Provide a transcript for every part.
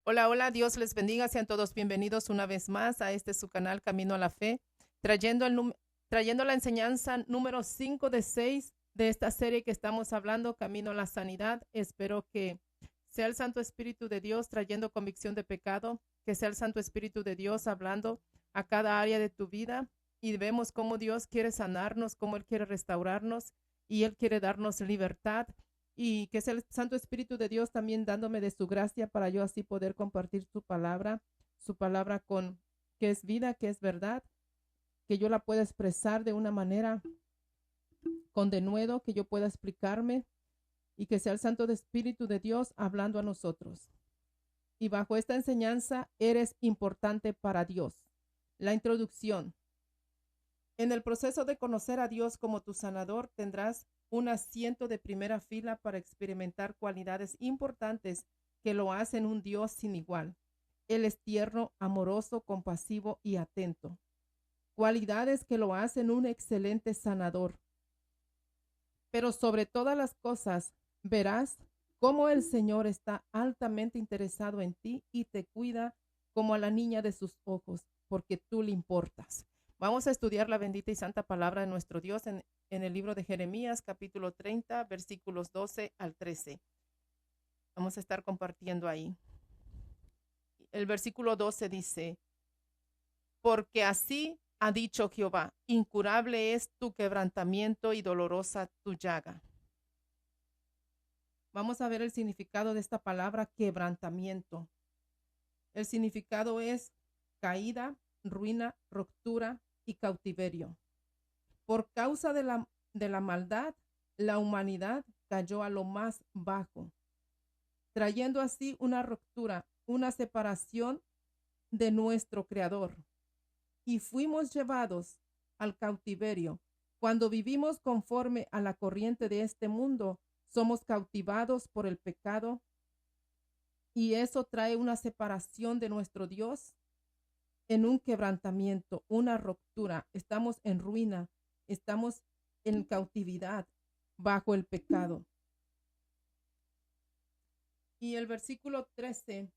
Hola, hola, Dios les bendiga. Sean todos bienvenidos una vez más a su canal Camino a la Fe, trayendo, trayendo la enseñanza número 5 de 6 de esta serie que estamos hablando, Camino a la Sanidad. Espero que sea el Santo Espíritu de Dios trayendo convicción de pecado, que sea el Santo Espíritu de Dios hablando a cada área de tu vida y vemos cómo Dios quiere sanarnos, cómo Él quiere restaurarnos y Él quiere darnos libertad y que sea el Santo Espíritu de Dios también dándome de su gracia para yo así poder compartir su palabra con que es vida, que es verdad, que yo la pueda expresar de una manera con denuedo, que yo pueda explicarme y que sea el Santo Espíritu de Dios hablando a nosotros. Y bajo esta enseñanza eres importante para Dios. La introducción. En el proceso de conocer a Dios como tu sanador, tendrás un asiento de primera fila para experimentar cualidades importantes que lo hacen un Dios sin igual. Él es tierno, amoroso, compasivo y atento. Cualidades que lo hacen un excelente sanador. Pero sobre todas las cosas, verás cómo el Señor está altamente interesado en ti y te cuida como a la niña de sus ojos, porque tú le importas. Vamos a estudiar la bendita y santa palabra de nuestro Dios en el libro de Jeremías, capítulo 30, versículos 12 al 13. Vamos a estar compartiendo ahí. El versículo 12 dice, porque así ha dicho Jehová, incurable es tu quebrantamiento y dolorosa tu llaga. Vamos a ver el significado de esta palabra quebrantamiento. El significado es caída, ruina, ruptura y cautiverio. Por causa de la maldad, la humanidad cayó a lo más bajo, trayendo así una ruptura, una separación de nuestro Creador. Y fuimos llevados al cautiverio. Cuando vivimos conforme a la corriente de este mundo, somos cautivados por el pecado y eso trae una separación de nuestro Dios en un quebrantamiento, una ruptura. Estamos en ruina, estamos en cautividad bajo el pecado. Y el versículo 13,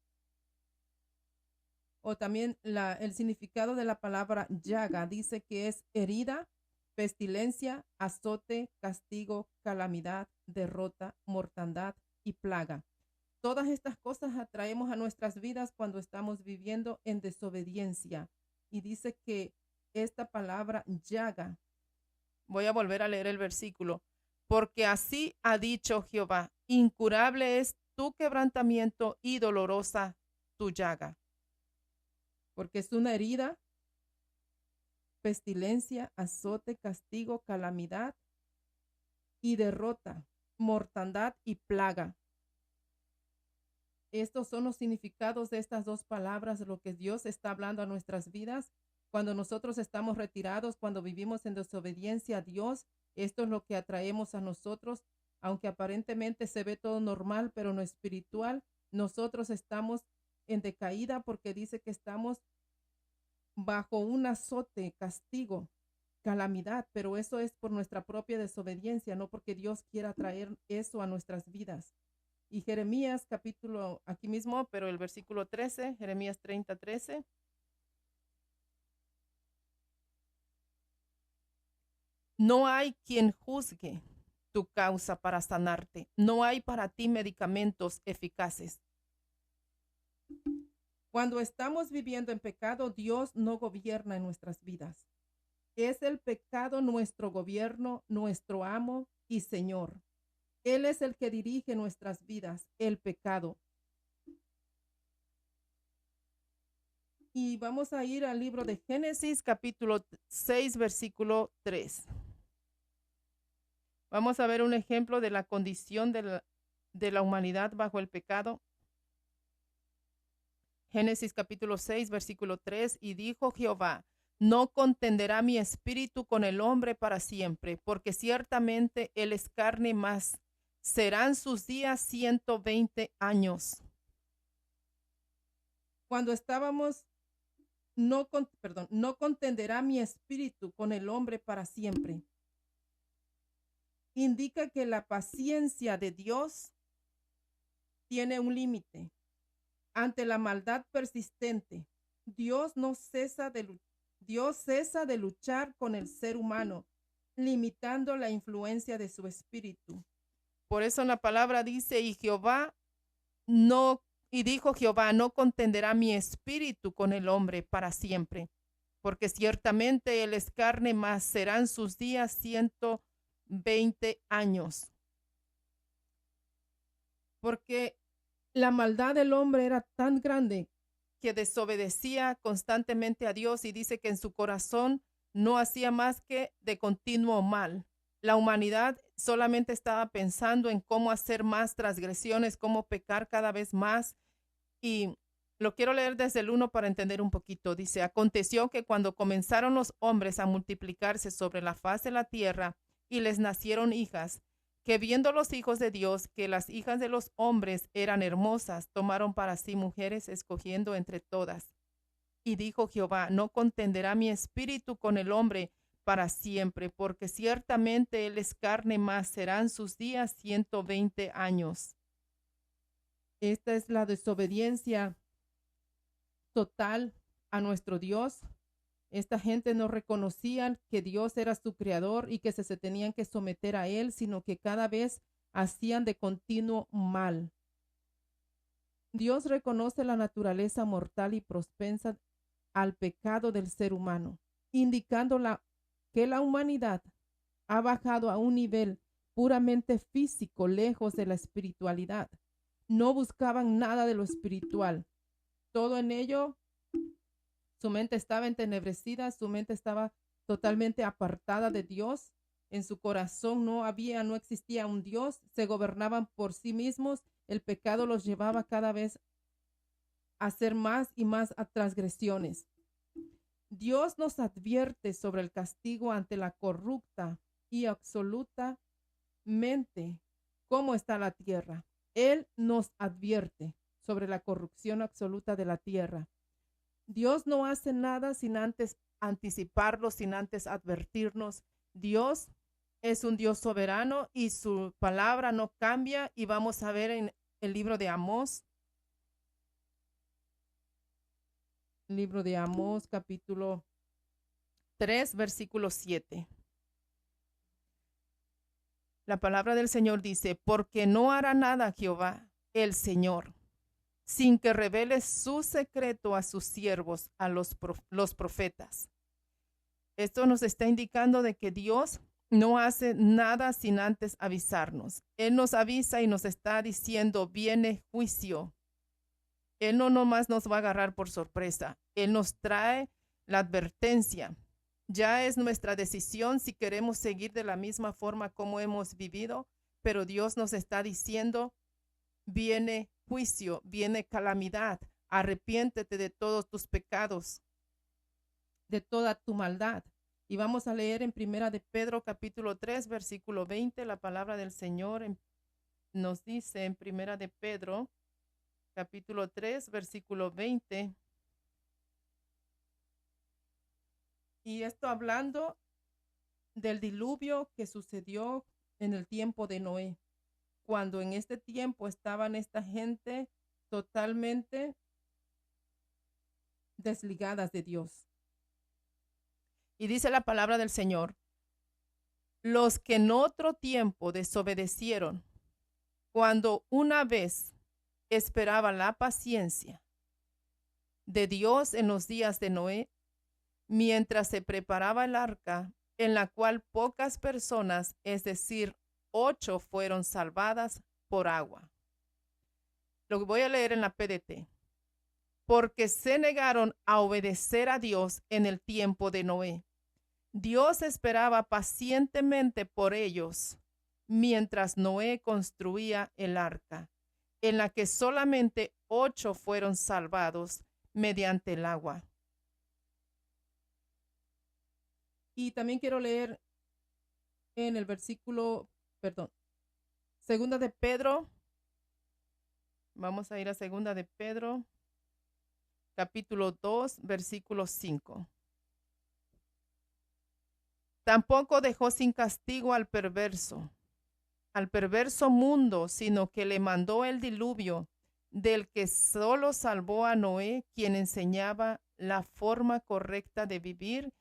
o también el significado de la palabra llaga, dice que es herida, pestilencia, azote, castigo, calamidad, derrota, mortandad y plaga. Todas estas cosas atraemos a nuestras vidas cuando estamos viviendo en desobediencia. Y dice que esta palabra llaga. Voy a volver a leer el versículo. Porque así ha dicho Jehová, incurable es tu quebrantamiento y dolorosa tu llaga. Porque es una herida, pestilencia, azote, castigo, calamidad y derrota, mortandad y plaga. Estos son los significados de estas dos palabras, lo que Dios está hablando a nuestras vidas. Cuando nosotros estamos retirados, cuando vivimos en desobediencia a Dios, esto es lo que atraemos a nosotros. Aunque aparentemente se ve todo normal, pero no espiritual, nosotros estamos en decaída porque dice que estamos bajo un azote, castigo, calamidad, pero eso es por nuestra propia desobediencia, no porque Dios quiera traer eso a nuestras vidas. Y Jeremías capítulo, aquí mismo, pero el versículo 13, Jeremías 30, 13. No hay quien juzgue tu causa para sanarte. No hay para ti medicamentos eficaces. Cuando estamos viviendo en pecado, Dios no gobierna en nuestras vidas. Es el pecado nuestro gobierno, nuestro amo y Señor. Él es el que dirige nuestras vidas, el pecado. Y vamos a ir al libro de Génesis, capítulo 6, versículo 3. Vamos a ver un ejemplo de la condición de la humanidad bajo el pecado. Génesis capítulo 6, versículo 3. Y dijo Jehová, no contenderá mi espíritu con el hombre para siempre, porque ciertamente él es carne más. Serán sus días 120 años. Cuando estábamos no contenderá mi espíritu con el hombre para siempre. Indica que la paciencia de Dios tiene un límite. ante la maldad persistente, Dios cesa de luchar con el ser humano, limitando la influencia de su espíritu. Por eso en la palabra dice, dijo Jehová, no contenderá mi espíritu con el hombre para siempre, porque ciertamente él es carne, mas serán sus días 120 años. Porque la maldad del hombre era tan grande que desobedecía constantemente a Dios, y dice que en su corazón no hacía más que de continuo mal. La humanidad solamente estaba pensando en cómo hacer más transgresiones, cómo pecar cada vez más. Y lo quiero leer desde el 1 para entender un poquito. Dice, aconteció que cuando comenzaron los hombres a multiplicarse sobre la faz de la tierra y les nacieron hijas, que viendo los hijos de Dios que las hijas de los hombres eran hermosas, tomaron para sí mujeres, escogiendo entre todas. Y dijo Jehová, no contenderá mi espíritu con el hombre para siempre, porque ciertamente él es carne, mas serán sus días 120 años. Esta es la desobediencia total a nuestro Dios. Esta gente no reconocían que Dios era su creador y que se tenían que someter a él, sino que cada vez hacían de continuo mal. Dios reconoce la naturaleza mortal y propensa al pecado del ser humano, indicando que la humanidad ha bajado a un nivel puramente físico, lejos de la espiritualidad. No buscaban nada de lo espiritual. Todo en ello, su mente estaba entenebrecida, su mente estaba totalmente apartada de Dios. En su corazón no existía un Dios. Se gobernaban por sí mismos. El pecado los llevaba cada vez a hacer más y más transgresiones. Dios nos advierte sobre el castigo ante la corrupta y absolutamente cómo está la tierra. Él nos advierte sobre la corrupción absoluta de la tierra. Dios no hace nada sin antes anticiparlo, sin antes advertirnos. Dios es un Dios soberano y su palabra no cambia. Y vamos a ver en el libro de Amós. Libro de Amós, capítulo 3, versículo 7. La palabra del Señor dice, porque no hará nada Jehová, el Señor, sin que revele su secreto a sus siervos, a los profetas. Esto nos está indicando de que Dios no hace nada sin antes avisarnos. Él nos avisa y nos está diciendo, viene juicio. Él no nomás nos va a agarrar por sorpresa. Él nos trae la advertencia. Ya es nuestra decisión si queremos seguir de la misma forma como hemos vivido, pero Dios nos está diciendo, viene juicio, viene calamidad. Arrepiéntete de todos tus pecados, de toda tu maldad. Y vamos a leer en Primera de Pedro, capítulo 3, versículo 20. La palabra del Señor nos dice en Primera de Pedro, capítulo 3, versículo 20. Y esto hablando del diluvio que sucedió en el tiempo de Noé, cuando en este tiempo estaban esta gente totalmente desligadas de Dios. Y dice la palabra del Señor, los que en otro tiempo desobedecieron, cuando una vez esperaba la paciencia de Dios en los días de Noé, mientras se preparaba el arca, en la cual pocas personas, es decir, 8, fueron salvadas por agua. Lo voy a leer en la PDT. Porque se negaron a obedecer a Dios en el tiempo de Noé. Dios esperaba pacientemente por ellos, mientras Noé construía el arca, en la que solamente 8 fueron salvados mediante el agua. Y también quiero leer en el Segunda de Pedro. Vamos a ir a Segunda de Pedro, capítulo 2, versículo 5. Tampoco dejó sin castigo al perverso mundo, sino que le mandó el diluvio del que solo salvó a Noé, quien enseñaba la forma correcta de vivir,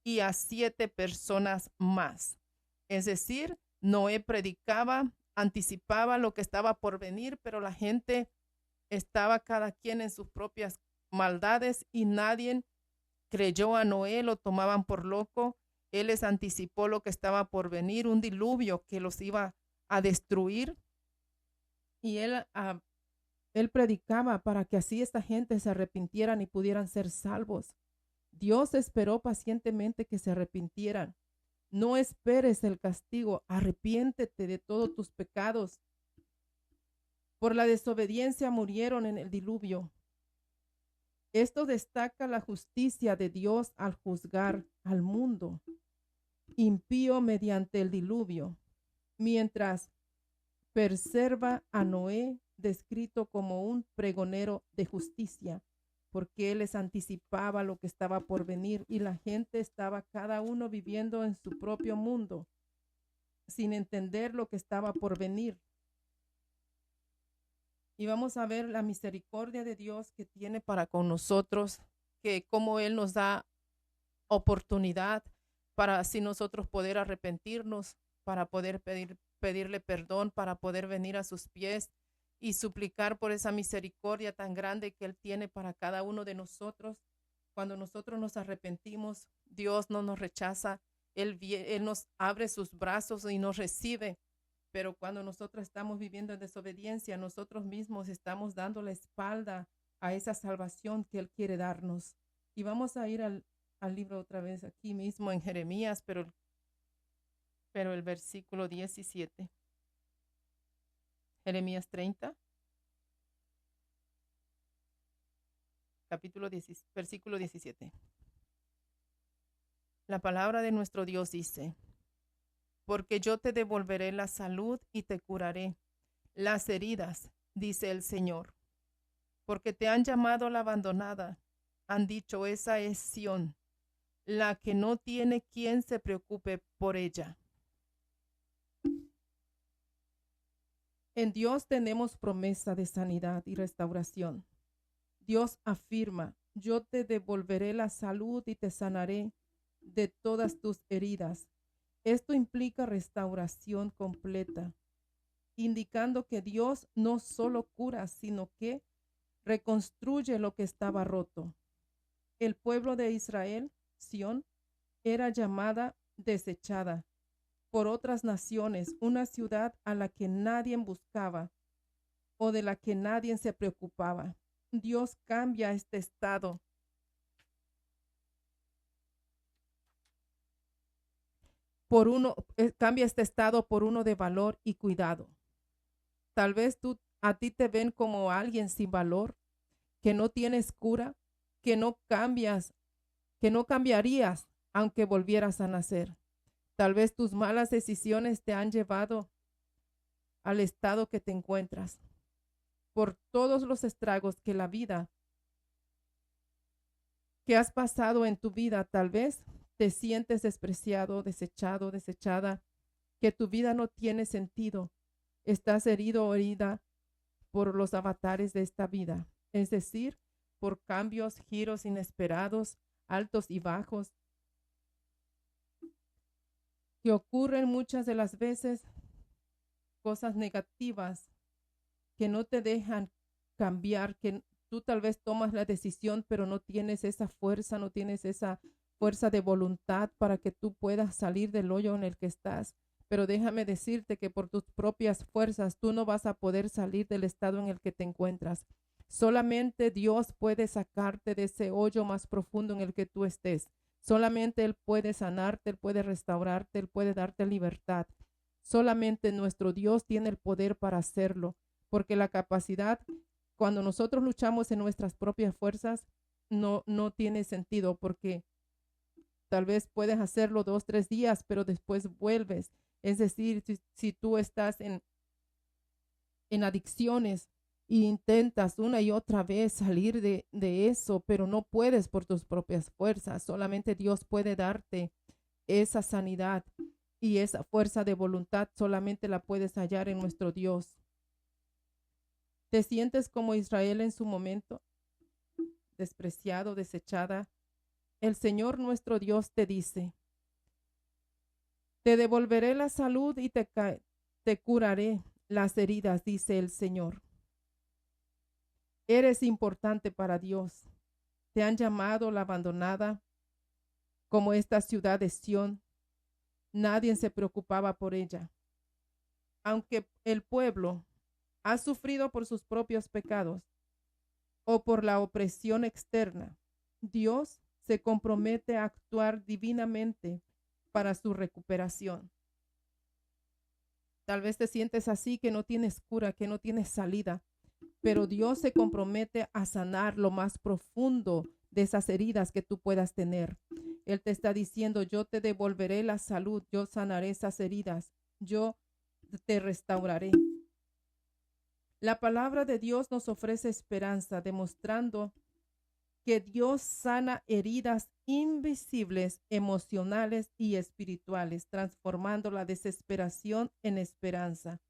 y a 7 personas más. Es decir, Noé predicaba, anticipaba lo que estaba por venir, pero la gente estaba cada quien en sus propias maldades y nadie creyó a Noé, lo tomaban por loco. Él les anticipó lo que estaba por venir, un diluvio que los iba a destruir. Y él predicaba para que así esta gente se arrepintieran y pudieran ser salvos. Dios esperó pacientemente que se arrepintieran. No esperes el castigo, arrepiéntete de todos tus pecados. Por la desobediencia murieron en el diluvio. Esto destaca la justicia de Dios al juzgar al mundo impío mediante el diluvio, mientras preserva a Noé, descrito como un pregonero de justicia, porque él les anticipaba lo que estaba por venir y la gente estaba cada uno viviendo en su propio mundo, sin entender lo que estaba por venir. Y vamos a ver la misericordia de Dios que tiene para con nosotros, que como Él nos da oportunidad para así nosotros poder arrepentirnos, para poder pedirle perdón, para poder venir a sus pies y suplicar por esa misericordia tan grande que Él tiene para cada uno de nosotros. Cuando nosotros nos arrepentimos, Dios no nos rechaza, Él nos abre sus brazos y nos recibe. Pero cuando nosotros estamos viviendo en desobediencia, nosotros mismos estamos dando la espalda a esa salvación que Él quiere darnos. Y vamos a ir al libro otra vez, aquí mismo en Jeremías, pero el versículo 17. Jeremías 30, versículo 17. La palabra de nuestro Dios dice: porque yo te devolveré la salud y te curaré las heridas, dice el Señor. Porque te han llamado la abandonada, han dicho, esa es Sión, la que no tiene quien se preocupe por ella. En Dios tenemos promesa de sanidad y restauración. Dios afirma: yo te devolveré la salud y te sanaré de todas tus heridas. Esto implica restauración completa, indicando que Dios no solo cura, sino que reconstruye lo que estaba roto. El pueblo de Israel, Sión, era llamada desechada por otras naciones, una ciudad a la que nadie buscaba o de la que nadie se preocupaba. Dios cambia este estado cambia este estado por uno de valor y cuidado. Tal vez a ti te ven como alguien sin valor, que no tienes cura, que no cambiarías aunque volvieras a nacer. Tal vez tus malas decisiones te han llevado al estado que te encuentras. Por todos los estragos que la vida que has pasado en tu vida, tal vez te sientes despreciado, desechado, desechada, que tu vida no tiene sentido. Estás herido o herida por los avatares de esta vida, es decir, por cambios, giros inesperados, altos y bajos, que ocurren muchas de las veces, cosas negativas que no te dejan cambiar, que tú tal vez tomas la decisión, pero no tienes esa fuerza, no tienes esa fuerza de voluntad para que tú puedas salir del hoyo en el que estás. Pero déjame decirte que por tus propias fuerzas tú no vas a poder salir del estado en el que te encuentras. Solamente Dios puede sacarte de ese hoyo más profundo en el que tú estés. Solamente Él puede sanarte, Él puede restaurarte, Él puede darte libertad. Solamente nuestro Dios tiene el poder para hacerlo, porque la capacidad, cuando nosotros luchamos en nuestras propias fuerzas, no tiene sentido, porque tal vez puedes hacerlo 2, 3 días, pero después vuelves. Es decir, si tú estás en adicciones e intentas una y otra vez salir de eso, pero no puedes por tus propias fuerzas, solamente Dios puede darte esa sanidad, y esa fuerza de voluntad solamente la puedes hallar en nuestro Dios. ¿Te sientes como Israel en su momento? Despreciado, desechada. El Señor nuestro Dios te dice: te devolveré la salud y te curaré las heridas, dice el Señor. Eres importante para Dios. Te han llamado la abandonada, como esta ciudad de Sión. Nadie se preocupaba por ella. Aunque el pueblo ha sufrido por sus propios pecados o por la opresión externa, Dios se compromete a actuar divinamente para su recuperación. Tal vez te sientes así, que no tienes cura, que no tienes salida, pero Dios se compromete a sanar lo más profundo de esas heridas que tú puedas tener. Él te está diciendo: yo te devolveré la salud, yo sanaré esas heridas, yo te restauraré. La palabra de Dios nos ofrece esperanza, demostrando que Dios sana heridas invisibles, emocionales y espirituales, transformando la desesperación en esperanza.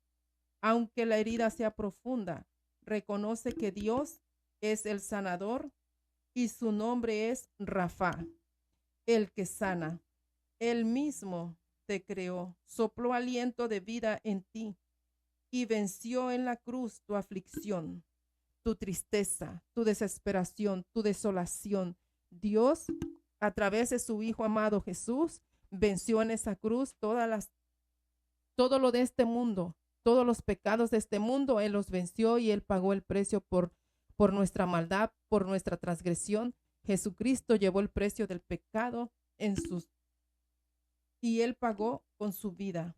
Aunque la herida sea profunda, reconoce que Dios es el sanador y su nombre es Rafa, el que sana. Él mismo te creó, sopló aliento de vida en ti y venció en la cruz tu aflicción, tu tristeza, tu desesperación, tu desolación. Dios, a través de su Hijo amado Jesús, venció en esa cruz todo lo de este mundo, todos los pecados de este mundo. Él los venció y Él pagó el precio por nuestra maldad, por nuestra transgresión. Jesucristo llevó el precio del pecado y Él pagó con su vida.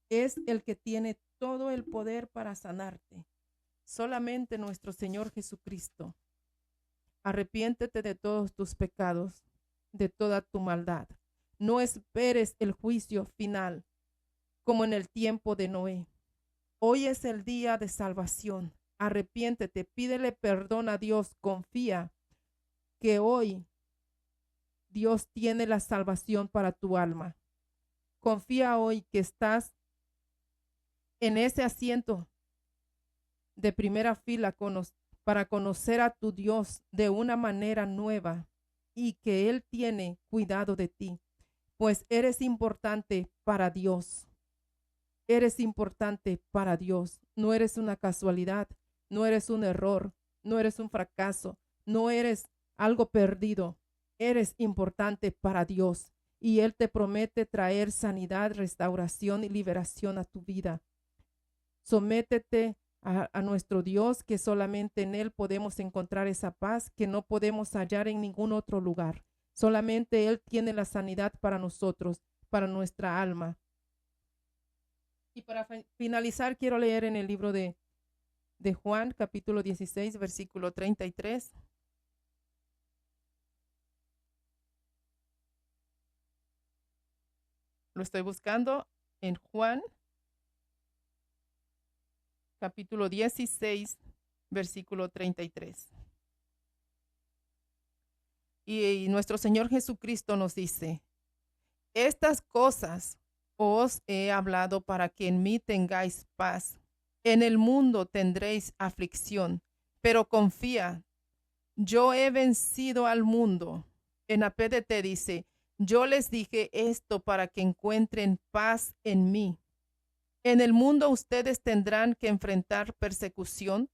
Es el que tiene todo el poder para sanarte. Solamente nuestro Señor Jesucristo. Arrepiéntete de todos tus pecados, de toda tu maldad. No esperes el juicio final, como en el tiempo de Noé. Hoy es el día de salvación. Arrepiéntete, pídele perdón a Dios, confía que hoy Dios tiene la salvación para tu alma. Confía hoy que estás en ese asiento de primera fila para conocer a tu Dios de una manera nueva y que Él tiene cuidado de ti, pues eres importante para Dios. Eres importante para Dios. No eres una casualidad, no eres un error, no eres un fracaso, no eres algo perdido. Eres importante para Dios y Él te promete traer sanidad, restauración y liberación a tu vida. Sométete a nuestro Dios, que solamente en Él podemos encontrar esa paz que no podemos hallar en ningún otro lugar. Solamente Él tiene la sanidad para nosotros, para nuestra alma. Y para finalizar, quiero leer en el libro de Juan, capítulo 16, versículo 33. Lo estoy buscando en Juan, capítulo 16, versículo 33. Y nuestro Señor Jesucristo nos dice: estas cosas os he hablado para que en mí tengáis paz. En el mundo tendréis aflicción, pero confía, yo he vencido al mundo. En APDT dice: yo les dije esto para que encuentren paz en mí. En el mundo ustedes tendrán que enfrentar persecución,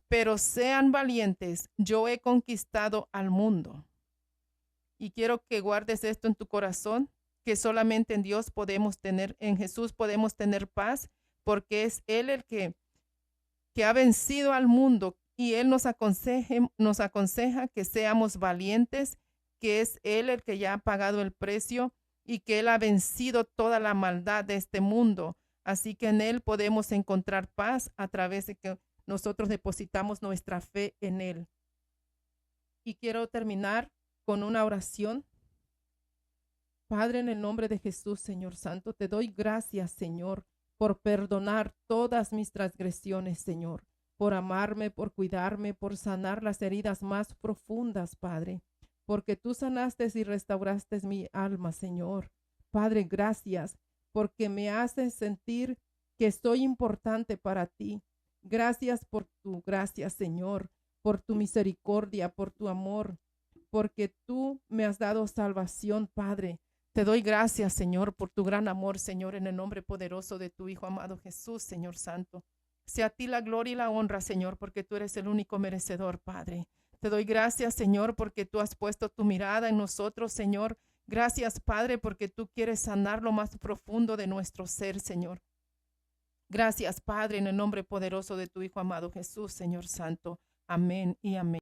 pero sean valientes, yo he conquistado al mundo. Y quiero que guardes esto en tu corazón, que solamente en Dios podemos tener, en Jesús podemos tener paz, porque es Él el que ha vencido al mundo, y Él nos aconseja que seamos valientes, que es Él el que ya ha pagado el precio y que Él ha vencido toda la maldad de este mundo. Así que en Él podemos encontrar paz a través de que nosotros depositamos nuestra fe en Él. Y quiero terminar con una oración. Padre, en el nombre de Jesús, Señor Santo, te doy gracias, Señor, por perdonar todas mis transgresiones, Señor, por amarme, por cuidarme, por sanar las heridas más profundas, Padre, porque tú sanaste y restauraste mi alma, Señor. Padre, gracias, porque me haces sentir que soy importante para ti, Gracias por tu gracia, Señor, por tu misericordia, por tu amor, porque tú me has dado salvación, Padre. Te doy gracias, Señor, por tu gran amor, Señor, en el nombre poderoso de tu Hijo amado Jesús, Señor Santo. Sea a ti la gloria y la honra, Señor, porque tú eres el único merecedor, Padre. Te doy gracias, Señor, porque tú has puesto tu mirada en nosotros, Señor. Gracias, Padre, porque tú quieres sanar lo más profundo de nuestro ser, Señor. Gracias, Padre, en el nombre poderoso de tu Hijo amado Jesús, Señor Santo. Amén y amén.